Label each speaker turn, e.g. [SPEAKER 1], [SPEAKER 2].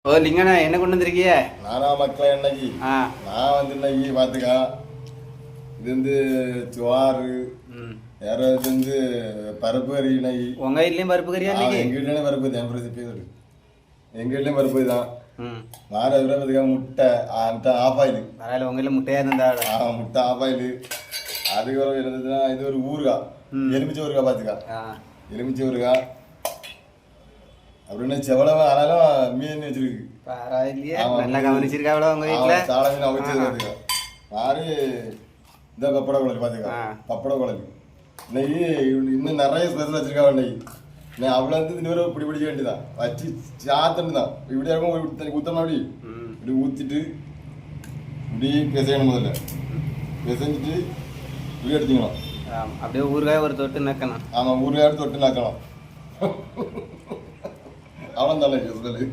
[SPEAKER 1] ஓ லிங்கண்ணா என்ன கொண்டு வந்திருக்கிய?
[SPEAKER 2] நானா மக்களே இன்னைக்கு நான் வந்து இன்னைக்கு பார்த்துக்கா இது வந்து சுவாறு வேற இது வந்து பருப்பு கறி இன்னைக்கு.
[SPEAKER 1] உங்க வீட்லயும் பருப்பு கறியா?
[SPEAKER 2] எங்க வீட்லயும் பருப்பு தான். எங்க வீட்லயும் பருப்பு தான். வார விரவதுக்காக முட்டை ஆஃப் ஆயிடு.
[SPEAKER 1] பரவாயில்ல, உங்க வீட்டில் முட்டையா இருந்தா?
[SPEAKER 2] முட்டை ஆஃப் ஆயிடு. அதுக்கப்புறம் இருந்ததுன்னா இது ஒரு ஊறுகாய், எலுமிச்சை ஊறுகாய் பார்த்துக்கா. எலுமிச்சை ஊறுகாய் அப்படின்னு செவ்வளவு ஆனாலும் மீன் வச்சிருக்கு.
[SPEAKER 1] பரவாயில்லையே, நல்லா கவனிச்சிருக்கா அவ்வளோ உங்க வீட்டில்.
[SPEAKER 2] சாலை மீன் அவிச்சு மாறி இந்த பப்பட குழம்பு பார்த்துக்கா. பப்பட குழம்பு இன்னைக்கு இன்னும் நிறைய ஸ்பெஷல் வச்சிருக்கா. இன்னைக்கு அவ்வளோ வந்து இன்னொரு பிடி பிடிக்க வேண்டியதான். வச்சு சாத்தன்னு தான் இப்படியா இருக்கும். ஊற்றணும் அப்படி இப்படி ஊற்றிட்டு இப்படி பிசையணும். முதல்ல பிசைஞ்சிட்டு இப்படி எடுத்துக்கணும்.
[SPEAKER 1] அப்படியே ஊறுகாய் ஒரு தொட்டு நக்கணும்.
[SPEAKER 2] ஆமாம், ஊறுகாய் தொட்டு நக்கலாம். அவ்வளோ நல்லா சொல்லு.